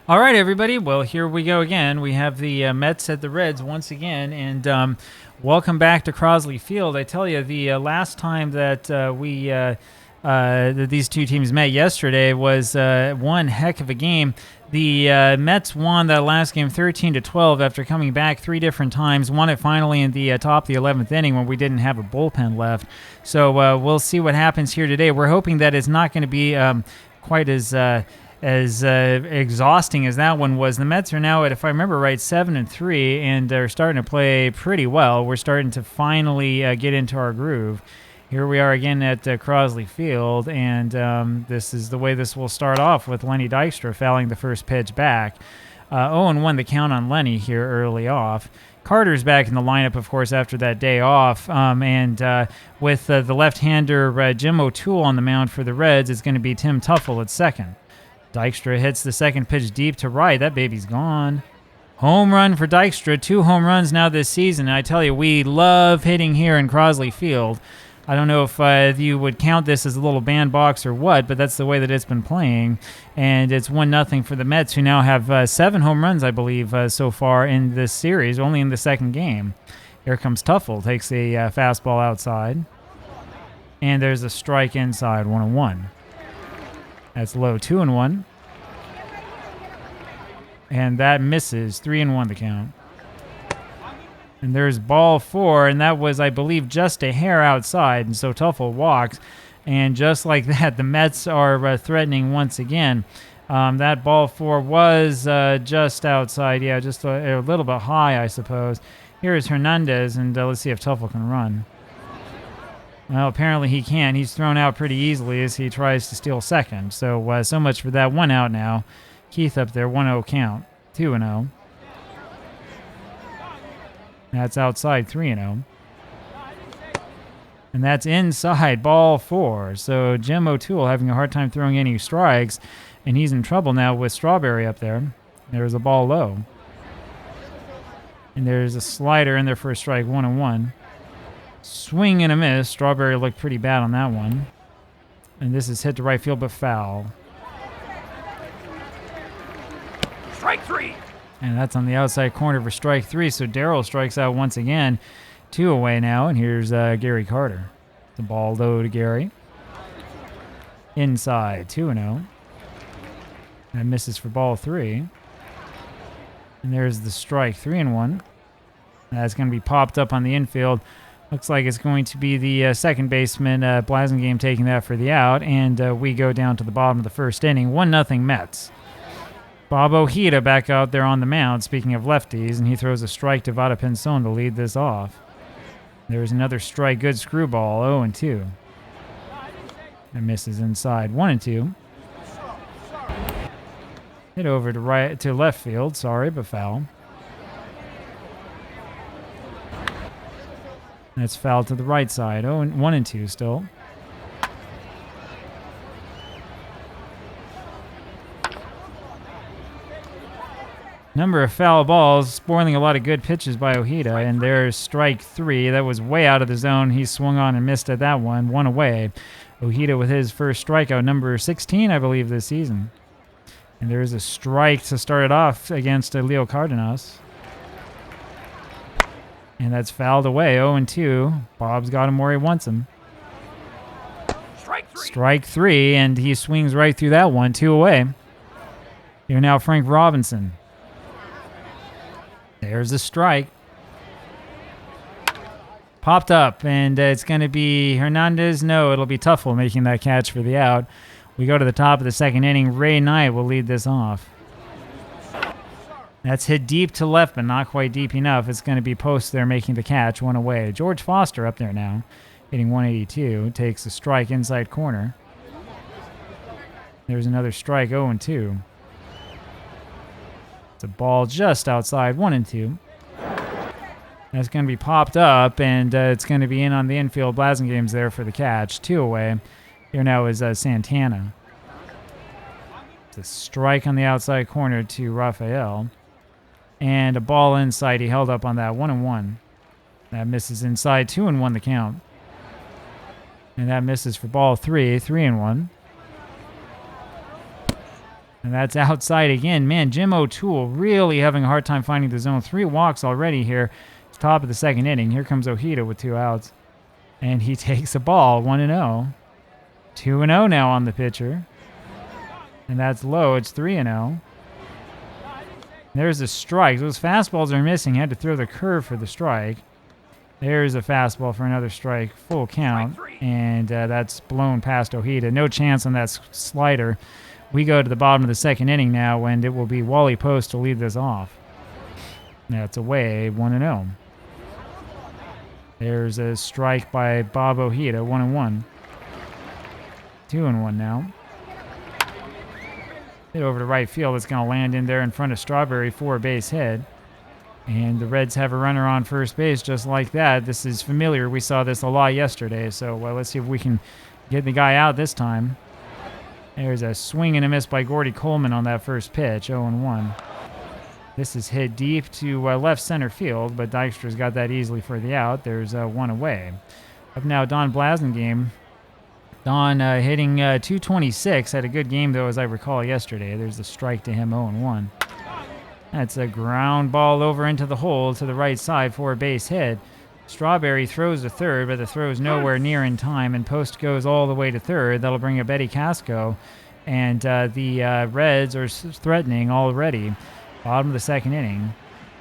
All right, everybody. Well, here we go again. We have the Mets at the Reds once again, and welcome back to Crosley Field. I tell you, the last time that that these two teams met yesterday was one heck of a game. The Mets won that last game 13-12 after coming back three different times. Won it finally in the top of the 11th inning when we didn't have a bullpen left. So we'll see what happens here today. We're hoping that it's not going to be quite as exhausting as that one was. The Mets are now at, if I remember right, 7-3, and they're starting to play pretty well. We're starting to finally get into our groove. Here we are again at Crosley Field, and this is the way this will start off with Lenny Dykstra fouling the first pitch back. 0-1 the count on Lenny here early off. Carter's back in the lineup, of course, after that day off, and with the left-hander Jim O'Toole on the mound for the Reds, it's going to be Tim Tuffle at second. Dykstra hits the second pitch deep to right. That baby's gone. Home run for Dykstra. 2 home runs now this season. And I tell you, we love hitting here in Crosley Field. I don't know if you would count this as a little bandbox or what, but that's the way that it's been playing. And it's 1-0 for the Mets, who now have 7 home runs, I believe, so far in this series, only in the second game. Here comes Tuffle, takes a fastball outside. And there's a strike inside, 1-1. That's low, 2-1. And that misses, 3-1 the count. And there's ball 4, and that was, I believe, just a hair outside. And so Tuffle walks. And just like that, the Mets are threatening once again. That ball 4 was just outside. Yeah, just a little bit high, I suppose. Here is Hernandez, and let's see if Tuffle can run. Well, apparently he can. He's thrown out pretty easily as he tries to steal second. So so much for that. 1 out now. Keith up there, 1-0 count. 2-0. That's outside, 3-0. And that's inside, ball 4. So Jim O'Toole having a hard time throwing any strikes, and he's in trouble now with Strawberry up there. There's a ball low. And there's a slider in there for a strike, 1-1. Swing and a miss. Strawberry looked pretty bad on that one. And this is hit to right field, but foul. Strike 3. And that's on the outside corner for strike 3. So Darryl strikes out once again. 2 away now, and here's Gary Carter. The ball low to Gary. Inside, 2-0. That misses for ball 3. And there's the strike, 3-1. That's going to be popped up on the infield. Looks like it's going to be the second baseman, Blasingame, taking that for the out. And we go down to the bottom of the first inning. 1-0 Mets. Bob Ojeda back out there on the mound, speaking of lefties, and he throws a strike to Vada Pinson to lead this off. There's another strike, good screwball, 0-2. And misses inside, 1-2. Hit over to left field, sorry, but foul. That's foul to the right side, 1-2 still. Number of foul balls, spoiling a lot of good pitches by Ojeda, and there's strike 3. That was way out of the zone. He swung on and missed at that one. 1 away. Ojeda with his first strikeout, number 16, I believe, this season. And there's a strike to start it off against Leo Cardenas. And that's fouled away, 0-2. Bob's got him where he wants him. Strike 3, and he swings right through that one, 2 away. Here now Frank Robinson. There's a strike. Popped up, and it's going to be Hernandez. No, it'll be Tuffle making that catch for the out. We go to the top of the second inning. Ray Knight will lead this off. That's hit deep to left, but not quite deep enough. It's going to be Post there making the catch, 1 away. George Foster up there now, hitting 182. Takes a strike inside corner. There's another strike, 0-2. It's a ball just outside, 1-2. That's going to be popped up, and it's going to be in on the infield. Blasingame's there for the catch, 2 away. Here now is Santana. It's a strike on the outside corner to Rafael. And a ball inside. He held up on that, 1-1. That misses inside, 2-1 the count. And that misses for ball 3, 3-1. And that's outside again. Man, Jim O'Toole really having a hard time finding the zone. 3 walks already here. It's top of the second inning. Here comes Ojeda with 2 outs. And he takes a ball, 1-0. 2-0 now on the pitcher. And that's low. It's 3-0. There's a strike. Those fastballs are missing. Had to throw the curve for the strike. There's a fastball for another strike. Full count. And that's blown past Ojeda. No chance on that slider. We go to the bottom of the second inning now, and it will be Wally Post to lead this off. That's away, 1-0. There's a strike by Bob Ojeda, 1-1. 2-1 now. Hit over to right field. It's going to land in there in front of Strawberry for a base hit. And the Reds have a runner on first base just like that. This is familiar. We saw this a lot yesterday. So let's see if we can get the guy out this time. There's a swing and a miss by Gordy Coleman on that first pitch, 0-1. This is hit deep to left center field, but Dykstra's got that easily for the out. There's 1 away. Up now, Don Blasingame. Don hitting 226. Had a good game, though, as I recall yesterday. There's a strike to him, 0-1. That's a ground ball over into the hole to the right side for a base hit. Strawberry throws to third, but the throw is nowhere near in time, and Post goes all the way to third. That'll bring up Eddie Casco, and the Reds are threatening already. Bottom of the second inning.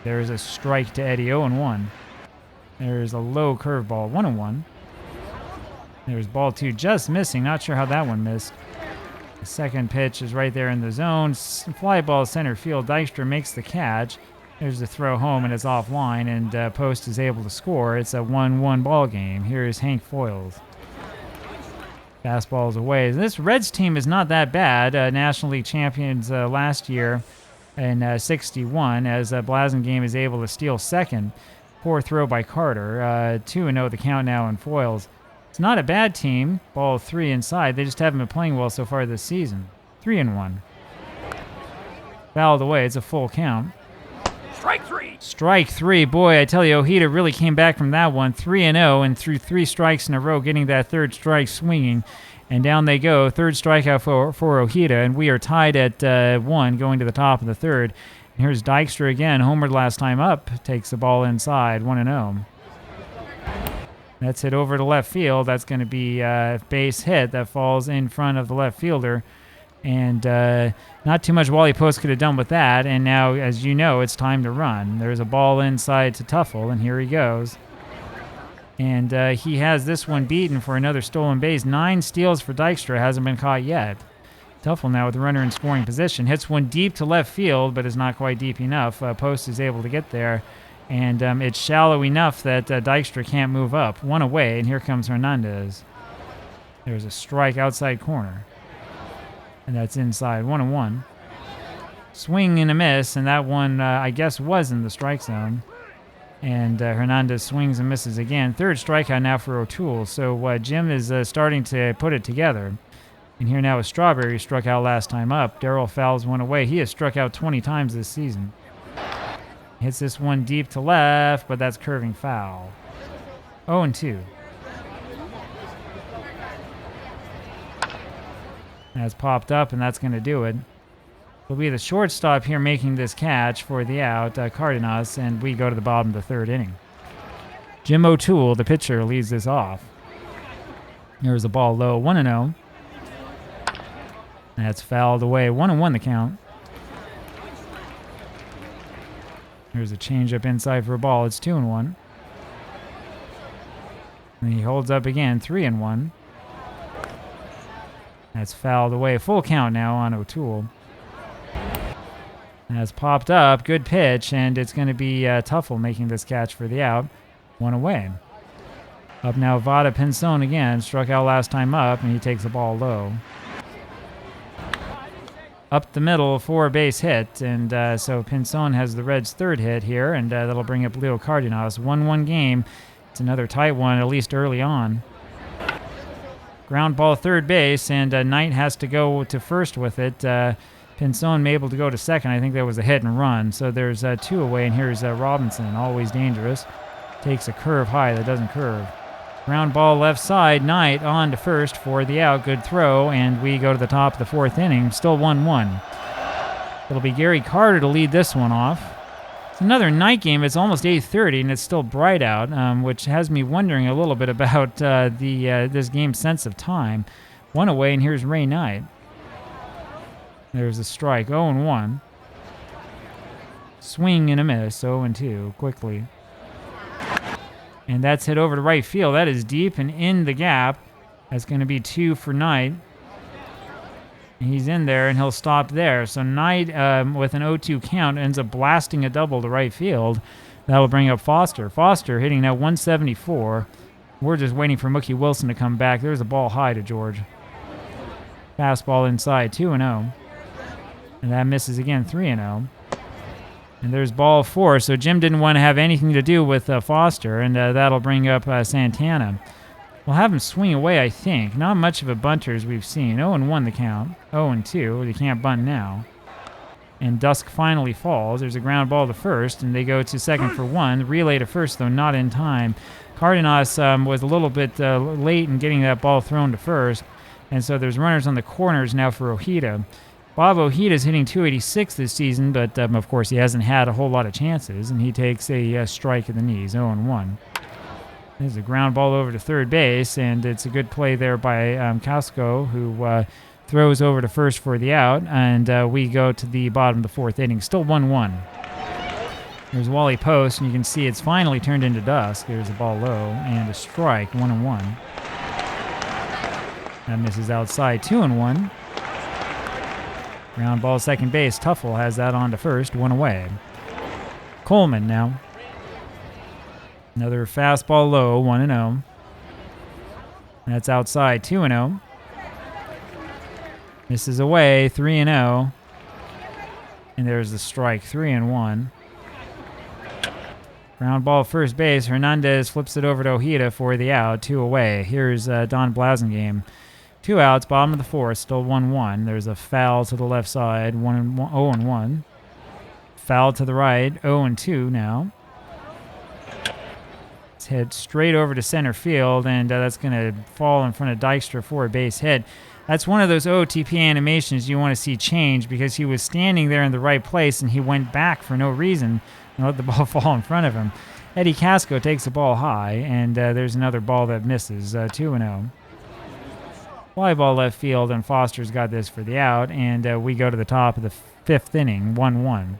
There's a strike to Eddie, 0-1. There's a low curveball, 1-1. There's ball 2 just missing. Not sure how that one missed. The second pitch is right there in the zone. Fly ball center field. Dykstra makes the catch. There's the throw home, and it's offline, and Post is able to score. It's a 1-1 ball game. Here's Hank Foyles. Fastball's away. This Reds team is not that bad. National League champions last year in 61, as Blasingame is able to steal second. Poor throw by Carter. 2-0 the count now in Foyles. It's not a bad team. Ball 3 inside. They just haven't been playing well so far this season. 3-1. Fouled away. It's a full count. Strike 3. Strike 3. Boy, I tell you, Ojeda really came back from that one. 3-0 and threw 3 strikes in a row, getting that third strike swinging. And down they go. Third strikeout for Ojeda, and we are tied at 1 going to the top of the third. And here's Dykstra again. Homered last time up. Takes the ball inside. 1-0. That's hit over to left field. That's going to be a base hit that falls in front of the left fielder. And not too much Wally Post could have done with that. And now, as you know, it's time to run. There's a ball inside to Tuffle, and here he goes. And he has this one beaten for another stolen base. 9 steals for Dykstra. Hasn't been caught yet. Tuffle now with the runner in scoring position. Hits one deep to left field, but is not quite deep enough. Post is able to get there. And it's shallow enough that Dykstra can't move up. 1 away, and here comes Hernandez. There's a strike outside corner. And that's inside, 1-1. Swing and a miss, and that one, I guess, was in the strike zone. And Hernandez swings and misses again. Third strikeout now for O'Toole. So Jim is starting to put it together. And here now is Strawberry, struck out last time up. Darryl fouls one away. He has struck out 20 times this season. Hits this one deep to left, but that's curving foul. 0-2. That's popped up, and that's going to do it. It'll be the shortstop here making this catch for the out, Cardenas, and we go to the bottom of the third inning. Jim O'Toole, the pitcher, leads this off. Here's a ball low, 1-0. That's fouled away, 1-1 the count. Here's a changeup inside for a ball. It's 2-1. And he holds up again, 3-1. That's fouled away. Full count now on O'Toole. That's popped up. Good pitch, and it's going to be Tuffle making this catch for the out. 1 away. Up now, Vada Pinzon again. Struck out last time up, and he takes the ball low. Up the middle for a base hit, and so Pinzon has the Reds' third hit here, and that'll bring up Leo Cardenas. 1-1 game. It's another tight one, at least early on. Ground ball third base, and Knight has to go to first with it. Pinzon able to go to second. I think that was a hit and run. So there's 2 away, and here's Robinson, always dangerous. Takes a curve high that doesn't curve. Ground ball left side. Knight on to first for the out. Good throw, and we go to the top of the fourth inning. Still 1-1. It'll be Gary Carter to lead this one off. It's another night game. It's almost 8:30 and it's still bright out, which has me wondering a little bit about this game's sense of time. One away, and here's Ray Knight. There's a strike, 0-1. Swing and a miss, 0-2, quickly. And that's hit over to right field. That is deep and in the gap. That's going to be 2 for Knight. He's in there, and he'll stop there. So Knight, with an 0-2 count, ends up blasting a double to right field. That'll bring up Foster. Foster hitting now 174. We're just waiting for Mookie Wilson to come back. There's a ball high to George. Fastball inside, 2-0. And that misses again, 3-0. And there's ball 4. So Jim didn't want to have anything to do with Foster, and that'll bring up Santana. We'll have him swing away, I think. Not much of a bunter as we've seen. 0-1 the count. 0-2. You can't bunt now. And dusk finally falls. There's a ground ball to first, and they go to second for 1. Relay to first, though, not in time. Cardenas was a little bit late in getting that ball thrown to first, and so there's runners on the corners now for Ojeda. Bob Ojeda's hitting 286 this season, but of course he hasn't had a whole lot of chances, and he takes a strike in the knees, 0-1. There's a ground ball over to third base, and it's a good play there by Casco, who throws over to first for the out, and we go to the bottom of the 4th inning. Still 1-1. There's Wally Post, and you can see it's finally turned into dusk. There's a ball low, and a strike, 1-1. That misses outside, 2-1. Ground ball second base. Tuffle has that on to first, 1 away. Coleman now. Another fastball low, 1-0. That's outside, 2-0. Misses away, 3-0. And there's the strike, 3-1. Ground ball first base. Hernandez flips it over to Ojeda for the out, 2 away. Here's Don Blasingame. 2 outs, bottom of the 4th, still 1-1. There's a foul to the left side, 0-1. Foul to the right, 0-2 now. Hit straight over to center field, and that's going to fall in front of Dykstra for a base hit. That's one of those OOTP animations you want to see change, because he was standing there in the right place and he went back for no reason and let the ball fall in front of him. Eddie Casco takes the ball high, and there's another ball that misses, 2-0. Fly ball left field, and Foster's got this for the out, and we go to the top of the 5th inning, 1-1.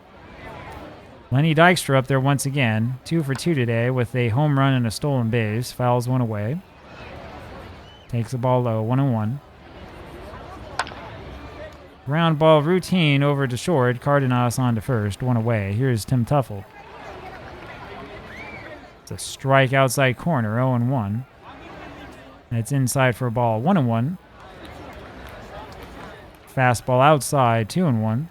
Lenny Dykstra up there once again, 2 for 2 today with a home run and a stolen base. Fouls 1 away. Takes the ball low, 1-1. Ground ball routine over to short. Cardenas on to first, 1 away. Here's Tim Tuffle. It's a strike outside corner, 0-1. And it's inside for a ball, 1-1. Fastball outside, 2-1.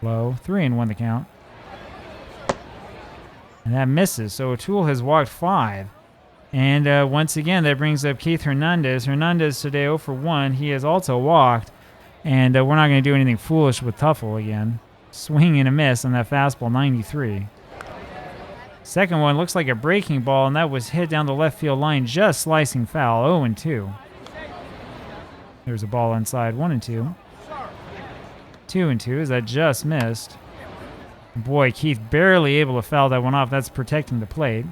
Low, 3-1 the count. And that misses, so O'Toole has walked 5. And once again, that brings up Keith Hernandez. Hernandez today 0 for 1. He has also walked. And we're not going to do anything foolish with Tuffle again. Swing and a miss on that fastball, 93. Second one looks like a breaking ball, and that was hit down the left field line, just slicing foul, 0-2. There's a ball inside, 1-2. 2-2 as that just missed. Boy, Keith barely able to foul that one off. That's protecting the plate.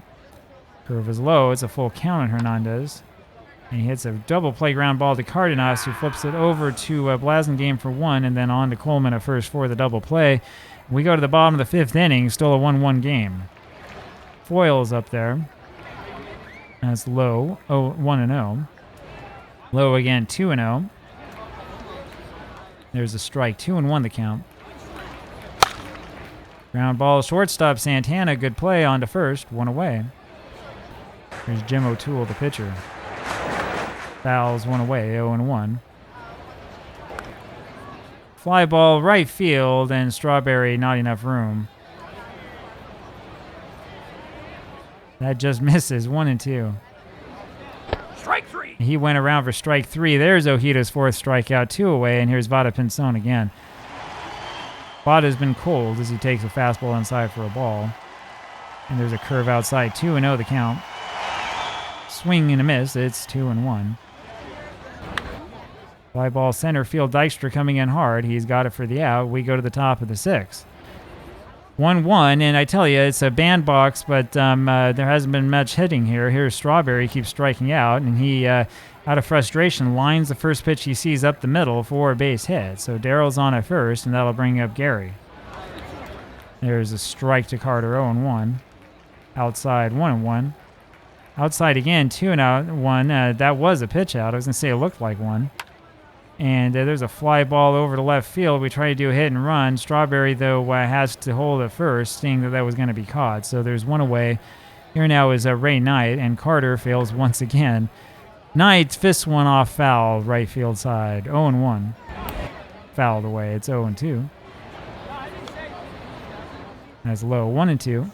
Curve is low. It's a full count on Hernandez. And he hits a double play ground ball to Cardenas, who flips it over to Blasingame for 1, and then on to Coleman at first for the double play. We go to the bottom of the 5th inning, still a 1-1 game. Foyle's up there. That's low, 1-0. Low again, 2-0. There's a strike, 2-1 the count. Ground ball, shortstop Santana, good play on to first, 1 away. Here's Jim O'Toole, the pitcher. Fouls 1 away, 0-1. Fly ball right field, and Strawberry not enough room. That just misses, 1-2. Strike 3. He went around for strike 3. There's Ojeda's 4th strikeout, 2 away, and here's Vada Pinson again. Vada's been cold as he takes a fastball inside for a ball. And there's a curve outside, 2-0 the count. Swing and a miss, it's 2-1. Fly ball center field. Dykstra coming in hard. He's got it for the out. We go to the top of the 6th. 1-1, and I tell you, it's a bandbox, but there hasn't been much hitting here. Here's Strawberry, keeps striking out, and he, out of frustration, lines the first pitch he sees up the middle for a base hit. So Daryl's on at first, and that'll bring up Gary. There's a strike to Carter, 0-1. Outside, 1-1. Outside again, 2-1. That was a pitch out. I was going to say it looked like one. And there's a fly ball over to left field. We try to do a hit and run. Strawberry, though, has to hold it first, seeing that was going to be caught. So there's one away. Here now is Ray Knight, and Carter fails once again. Knight fists one off foul, right field side. 0-1. Fouled away. It's 0-2. That's low. 1-2.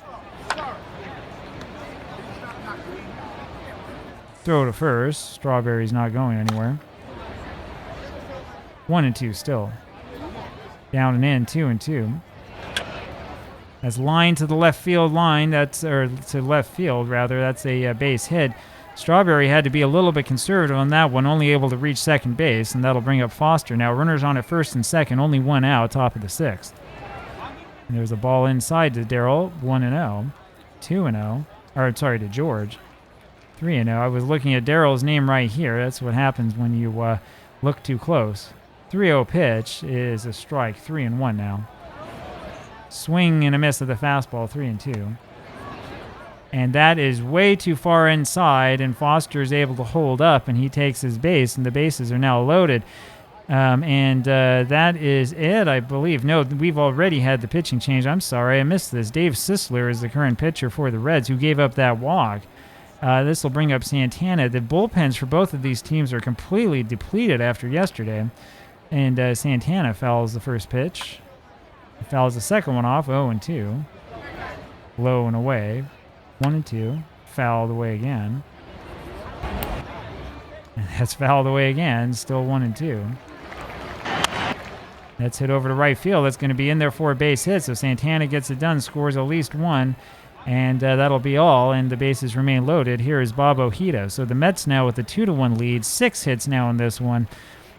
Throw to first. Strawberry's not going anywhere. 1-2 still. Down and in, 2-2. That's line to the left field line. That's or to left field rather. That's a base hit. Strawberry had to be a little bit conservative on that one, only able to reach second base, and that'll bring up Foster. Now runners on at first and second, only one out, top of the 6th. And there's a ball inside to Daryl, 1-0, 2-0, or sorry, to George, 3-0. I was looking at Daryl's name right here. That's what happens when you look too close. 3-0 pitch is a strike, 3-1 now. Swing and a miss of the fastball, 3-2. And that is way too far inside, and Foster is able to hold up, and he takes his base, and the bases are now loaded. That is it, I believe. No, we've already had the pitching change. I'm sorry, I missed this. Dave Sisler is the current pitcher for the Reds, who gave up that walk. This will bring up Santana. The bullpens for both of these teams are completely depleted after yesterday. And Santana fouls the first pitch. Fouls the second one off, 0-2. Low and away, 1-2. Fouled away again. And that's fouled away again, still 1-2. That's hit over to right field. That's going to be in there for a base hit. So Santana gets it done, scores at least one. And that'll be all, and the bases remain loaded. Here is Bob Ojeda. So the Mets now with a 2-1 lead. 6 hits now in this one.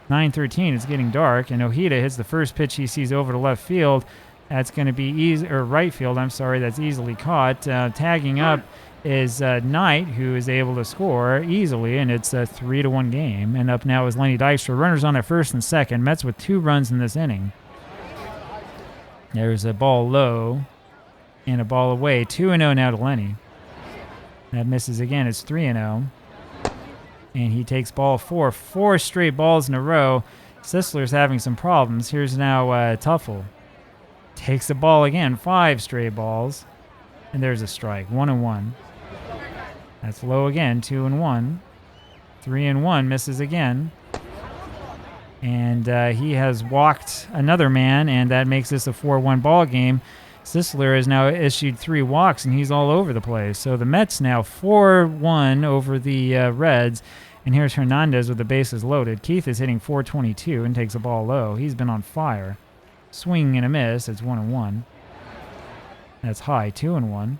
9-13, it's getting dark, and Ojeda hits the first pitch he sees over to left field. That's going to be right field, I'm sorry, that's easily caught. Tagging up is Knight, who is able to score easily, and it's a 3-1 game. And up now is Lenny Dykstra. Runners on at first and second. Mets with 2 runs in this inning. There's a ball low and a ball away. 2-0 now to Lenny. That misses again. It's 3-0. And he takes ball 4. 4 straight balls in a row. Sisler's having some problems. Here's now Tuffle. Takes the ball again. 5 straight balls. And there's a strike. 1-1. That's low again. 2-1. 3-1. Misses again. And he has walked another man, and that makes this a 4-1 ball game. Sisler has now issued 3 walks, and he's all over the place. So the Mets now 4-1 over the Reds. And here's Hernandez with the bases loaded. Keith is hitting .422 and takes a ball low. He's been on fire. Swing and a miss. It's 1-1. That's high, 2-1.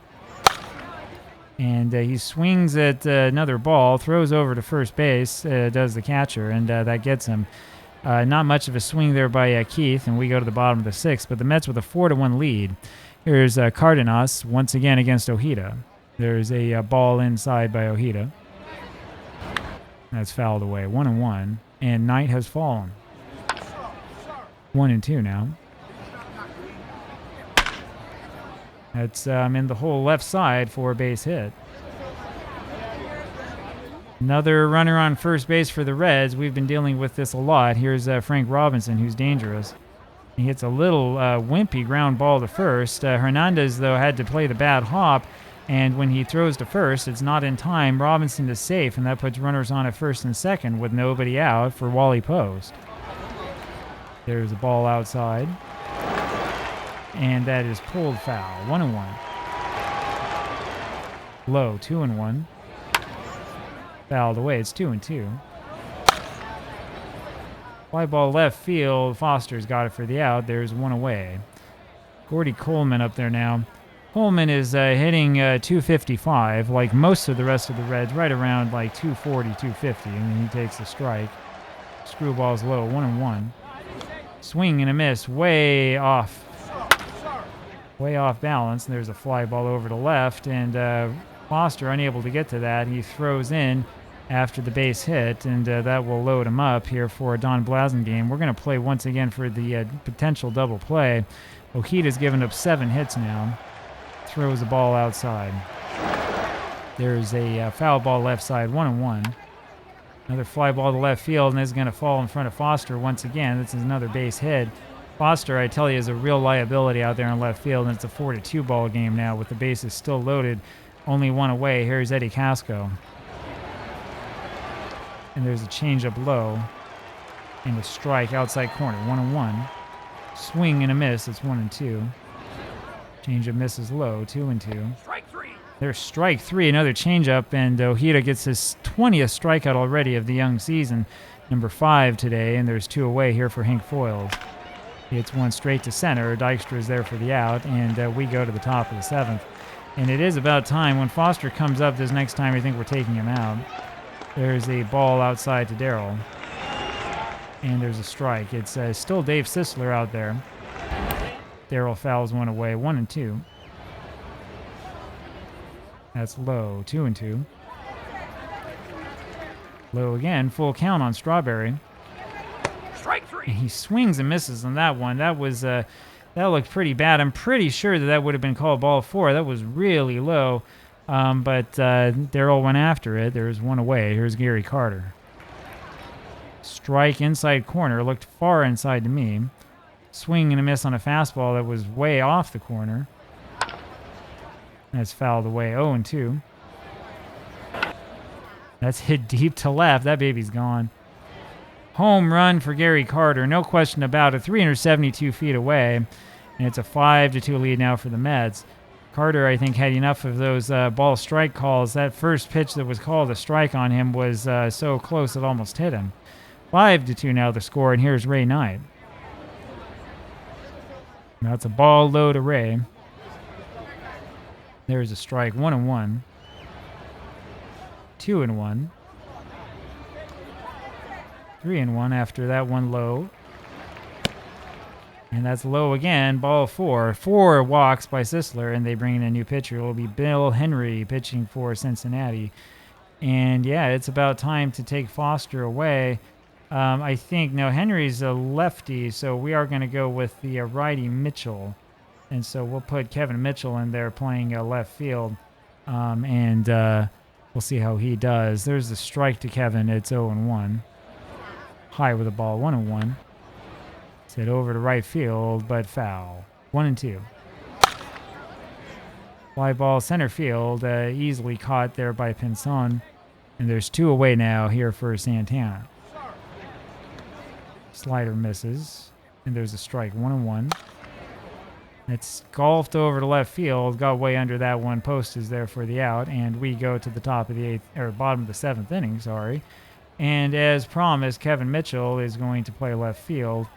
And he swings at another ball, throws over to first base, does the catcher, and that gets him. Not much of a swing there by Keith, and we go to the bottom of the 6th. But the Mets with a 4-1 lead. Here's Cardenas once again against Ojeda. There's a ball inside by Ojeda. That's fouled away. 1-1. And Knight has fallen. 1-2 now. That's in the whole left side for a base hit. Another runner on first base for the Reds. We've been dealing with this a lot. Here's Frank Robinson, who's dangerous. He hits a little wimpy ground ball to first. Hernandez, though, had to play the bad hop, and when he throws to first, it's not in time. Robinson is safe, and that puts runners on at first and second with nobody out for Wally Post. There's a ball outside, and that is pulled foul. 1-1. Low, 2-1. Fouled away. It's 2-2. Fly ball left field. Foster's got it for the out. There's one away. Gordy Coleman up there now. Coleman is hitting .255, like most of the rest of the Reds, right around like .240, .250, and then he takes a strike. Screwball's low, 1-1. Swing and a miss, way off balance. And there's a fly ball over to left, and Foster unable to get to that. He throws in after the base hit, and that will load him up here for a Don Blasingame. We're going to play once again for the potential double play. Ohida's given up 7 hits now. Throws the ball outside. There's a foul ball left side, 1-1. Another fly ball to left field, and this is going to fall in front of Foster once again. This is another base hit. Foster, I tell you, is a real liability out there in left field, and it's a 4-2 ball game now with the bases still loaded. Only 1 away. Here's Eddie Casco. And there's a changeup low and a strike outside corner, 1-1. Swing and a miss, it's 1-2. Changeup misses low, 2-2. Strike 3. There's strike 3, another changeup, and Ojeda gets his 20th strikeout already of the young season, number 5 today, and there's 2 away here for Hank Foyles. He hits one straight to center. Dykstra is there for the out, and we go to the top of the 7th. And it is about time. When Foster comes up this next time, I think we're taking him out. There's a ball outside to Darrell. And there's a strike. It's still Dave Sisler out there. Darrell fouls one away, 1-2. That's low, 2-2. Low again, full count on Strawberry. Strike 3. And he swings and misses on that one. That was that looked pretty bad. I'm pretty sure that would have been called ball 4. That was really low. But Darrell went after it. There's 1 away. Here's Gary Carter. Strike inside corner. Looked far inside to me. Swing and a miss on a fastball that was way off the corner. That's fouled away, 0-2. That's hit deep to left. That baby's gone. Home run for Gary Carter. No question about it. 372 feet away. And it's a 5-2 lead now for the Mets. Carter, I think, had enough of those ball strike calls. That first pitch that was called a strike on him was so close it almost hit him. 5-2 now the score, and here's Ray Knight. That's a ball low to Ray. There's a strike, 1-1. 2-1. 3-1 after that one low. And that's low again, ball 4. 4 walks by Sisler, and they bring in a new pitcher. It will be Bill Henry pitching for Cincinnati. And yeah, it's about time to take Foster away. I think, no, Henry's a lefty, so we are going to go with the righty Mitchell. And so we'll put Kevin Mitchell in there playing left field. And we'll see how he does. There's the strike to Kevin. It's 0-1. High with the ball, 1-1. It's hit over to right field, but foul. 1-2. Fly ball center field, easily caught there by Pinson. And there's 2 away now here for Santana. Slider misses, and there's a strike, 1-1. It's golfed over to left field, got way under that one. Post is there for the out, and we go to the top of the 8th, or bottom of the 7th inning, sorry. And as promised, Kevin Mitchell is going to play left field.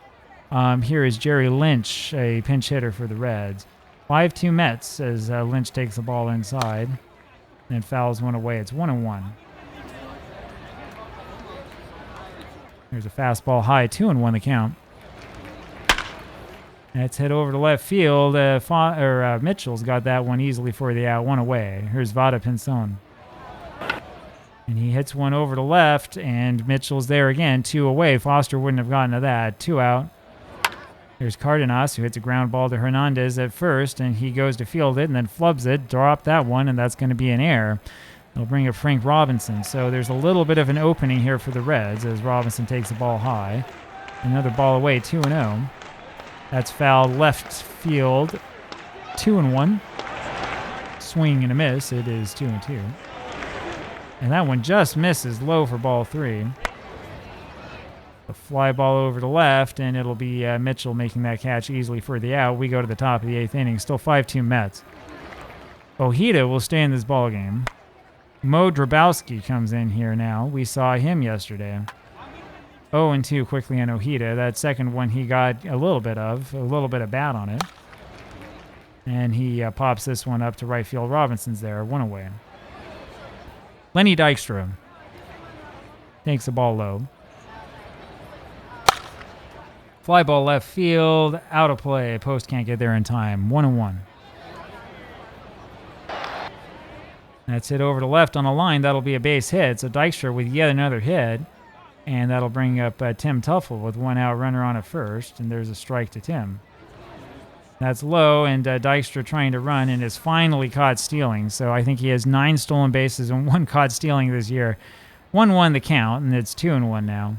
Here is Jerry Lynch, a pinch hitter for the Reds. 5-2 Mets as Lynch takes the ball inside and fouls one away. It's 1-1. There's a fastball high, 2-1 the count. That's hit over to left field. Mitchell's got that one easily for the out, 1 away. Here's Vada Pinson. And he hits one over to left, and Mitchell's there again, 2 away. Foster wouldn't have gotten to that. 2 out. There's Cardenas, who hits a ground ball to Hernandez at first, and he goes to field it and then flubs it, drop that one, and that's going to be an error. They'll bring up Frank Robinson. So there's a little bit of an opening here for the Reds as Robinson takes the ball high. Another ball away, 2-0. That's foul left field, 2-1. Swing and a miss. It is 2-2. And that one just misses low for ball 3. A fly ball over to left, and it'll be Mitchell making that catch easily for the out. We go to the top of the 8th inning. Still 5-2 Mets. Ojeda will stay in this ball game. Mo Drabowski comes in here now. We saw him yesterday. 0-2 quickly on Ojeda. That second one he got a little bit of bat on it. And he pops this one up to right field. Robinson's there, 1 away. Lenny Dykstra takes the ball low. Fly ball left field, out of play. Post can't get there in time. 1-1. That's hit over to left on a line. That'll be a base hit. So Dykstra with yet another hit. And that'll bring up Tim Tuffle with one out, runner on at first. And there's a strike to Tim. That's low, and Dykstra trying to run and is finally caught stealing. So I think he has 9 stolen bases and 1 caught stealing this year. 1-1 the count, and it's 2-1 now.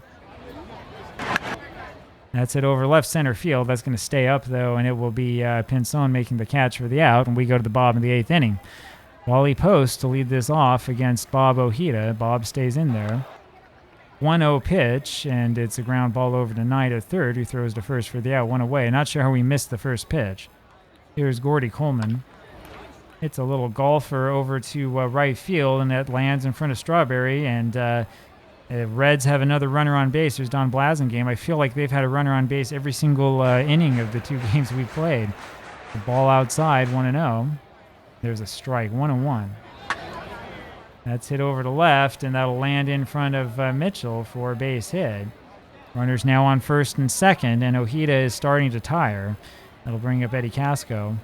That's it over left center field. That's going to stay up, though, and it will be Pinson making the catch for the out, and we go to the Bob in the 8th inning. Wally Post to lead this off against Bob Ojeda. Bob stays in there. 1-0 pitch, and it's a ground ball over to Knight at third, who throws to first for the out, 1 away. Not sure how we missed the first pitch. Here's Gordy Coleman. It's a little golfer over to right field, and that lands in front of Strawberry, and Reds have another runner on base. There's Don Blasingame. I feel like they've had a runner on base every single inning of the 2 games we've played. The ball outside, 1-0. There's a strike, 1-1. That's hit over to left, and that'll land in front of Mitchell for a base hit. Runners now on first and second, and Ojeda is starting to tire. That'll bring up Eddie Casco.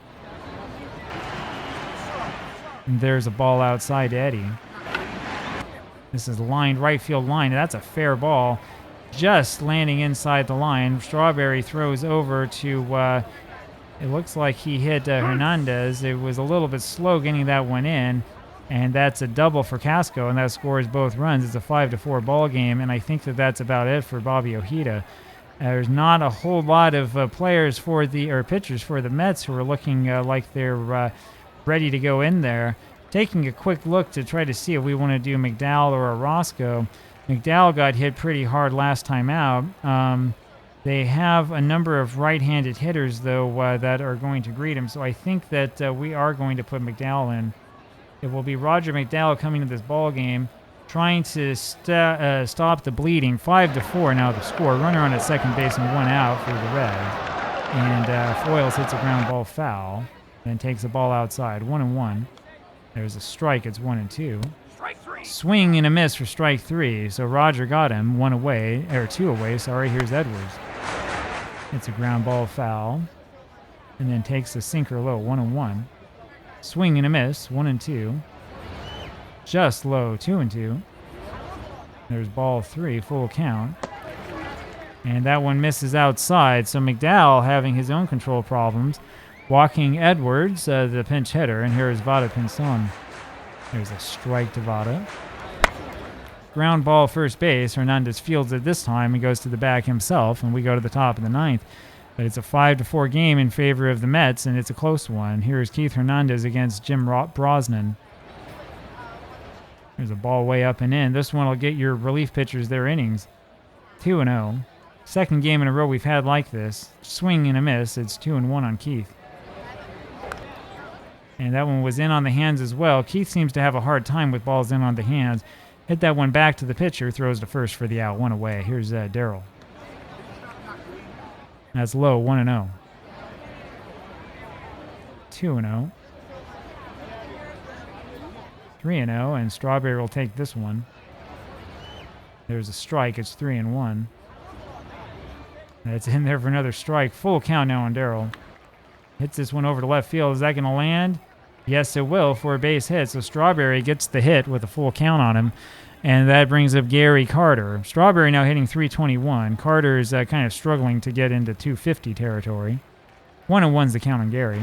And there's a ball outside to Eddie. This is lined right field line, and that's a fair ball. Just landing inside the line. Strawberry throws over to, it looks like he hit Hernandez. It was a little bit slow getting that one in. And that's a double for Casco, and that scores both runs. It's a 5-4 ball game, and I think that that's about it for Bobby Ojeda. There's not a whole lot of pitchers for the Mets who are looking like they're ready to go in there. Taking a quick look to try to see if we want to do McDowell or a Roscoe. McDowell got hit pretty hard last time out. They have a number of right-handed hitters, though, that are going to greet him, so I think that we are going to put McDowell in. It will be Roger McDowell coming to this ball game, trying to stop the bleeding. 5-4 now the score. Runner on at second base and 1 out for the Reds. And Foyles hits a ground ball foul, then takes the ball outside. 1-1. There's a strike. It's 1-2. Strike 3. Swing and a miss for strike 3. So Roger got him 2 away. Sorry, here's Edwards. It's a ground ball foul, and then takes the sinker low. 1-1. Swing and a miss, 1-2. Just low, 2-2. There's ball 3, full count. And that one misses outside. So McDowell having his own control problems. Walking Edwards, the pinch hitter. And here is Vada Pinson. There's a strike to Vada. Ground ball first base. Hernandez fields it this time and goes to the back himself. And we go to the top of the 9th. But it's a 5-4 game in favor of the Mets, and it's a close one. Here's Keith Hernandez against Jim Brosnan. There's a ball way up and in. This one will get your relief pitchers their innings. 2-0. Second game in a row we've had like this. Swing and a miss. It's 2-1 on Keith. And that one was in on the hands as well. Keith seems to have a hard time with balls in on the hands. Hit that one back to the pitcher. Throws to first for the out. 1 away. Here's Darryl. That's low, 1-0. 2-0. 3-0, and Strawberry will take this one. There's a strike. It's 3-1. That's in there for another strike. Full count now on Darryl. Hits this one over to left field. Is that going to land? Yes, it will for a base hit. So Strawberry gets the hit with a full count on him. And that brings up Gary Carter. Strawberry now hitting 321. Carter is kind of struggling to get into 250 territory. 1-1's the count on Gary.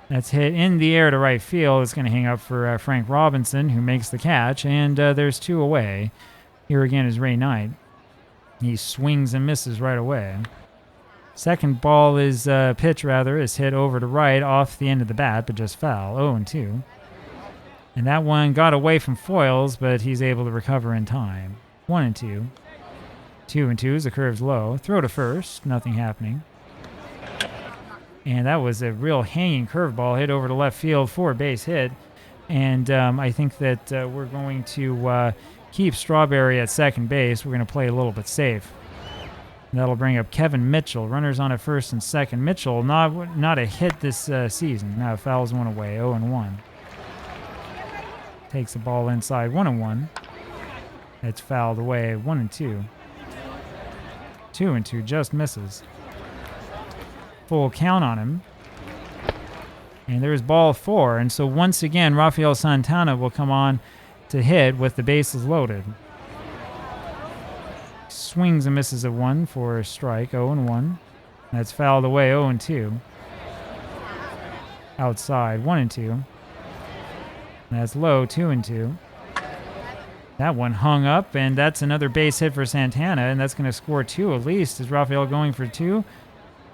That's hit in the air to right field. It's going to hang up for Frank Robinson, who makes the catch. And there's 2 away. Here again is Ray Knight. He swings and misses right away. Second ball is pitch is hit over to right off the end of the bat, but just foul. 0-2. And that one got away from Foyles, but he's able to recover in time. 1-2. 2-2 as the curve's low. Throw to first. Nothing happening. And that was a real hanging curveball hit over to left field for a base hit. And I think that we're going to keep Strawberry at second base. We're going to play a little bit safe. And that'll bring up Kevin Mitchell. Runners on at first and second. Mitchell, not a hit this season. Now fouls 1 away. 0-1. Takes the ball inside. 1-1. It's fouled away. 1-2. 2-2, just misses. Full count on him. And there's ball 4. And so once again, Rafael Santana will come on to hit with the bases loaded. Swings and misses at 1 for a strike, 0-1. That's fouled away, 0-2. Outside, 1-2. That's low, 2-2. That one hung up, and that's another base hit for Santana, and that's going to score 2 at least. Is Rafael going for 2?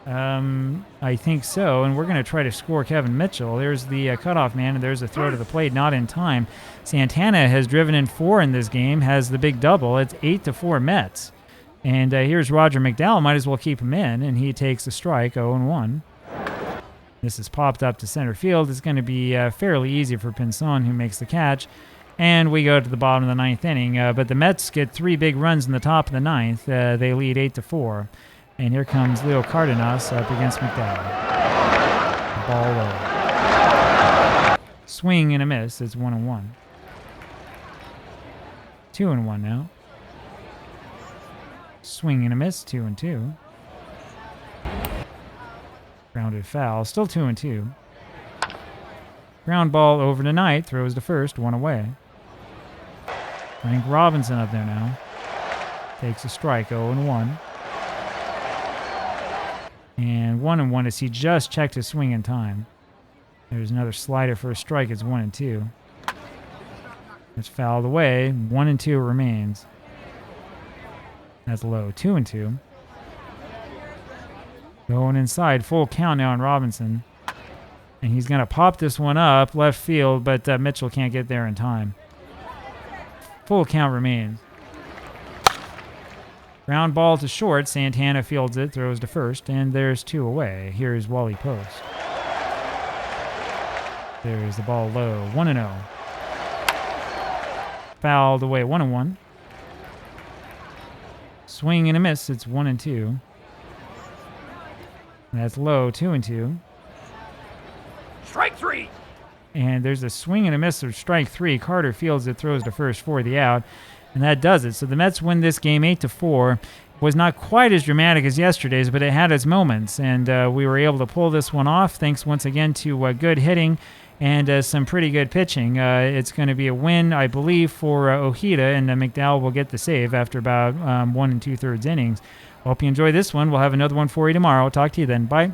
I think so, and we're going to try to score Kevin Mitchell. There's the cutoff man, and there's a throw to the plate, not in time. Santana has driven in 4 in this game, has the big double. It's 8-4 Mets. And here's Roger McDowell. Might as well keep him in, and he takes a strike, 0-1. This is popped up to center field. It's going to be fairly easy for Pinson, who makes the catch. And we go to the bottom of the 9th inning. But the Mets get 3 big runs in the top of the 9th. They lead 8-4. And here comes Leo Cardenas up against McDowell. Ball low. Swing and a miss. It's 1-1. 2-1 now. Swing and a miss. 2-2. Grounded foul. Still 2-2. Ground ball over to Knight. Throws to first. 1 away. Frank Robinson up there now. Takes a strike. 0-1. And 1-1 as he just checked his swing in time. There's another slider for a strike. It's 1-2. It's fouled away. 1-2 remains. That's low. 2-2. Going inside. Full count now on Robinson. And he's going to pop this one up left field, but Mitchell can't get there in time. Full count remains. Ground ball to short. Santana fields it, throws to first, and there's 2 away. Here's Wally Post. There's the ball low. 1-0. Fouled away. 1-1. Swing and a miss. It's 1-2. That's low. 2-2. Strike 3. And there's a swing and a miss of strike 3. Carter fields it, throws to first for the out. And that does it. So the Mets win this game 8-4. Was not quite as dramatic as yesterday's, but it had its moments. And we were able to pull this one off thanks once again to good hitting and some pretty good pitching. It's going to be a win, I believe, for Ojeda, and McDowell will get the save after about 1 2/3 innings. Hope you enjoy this one. We'll have another one for you tomorrow. Talk to you then. Bye.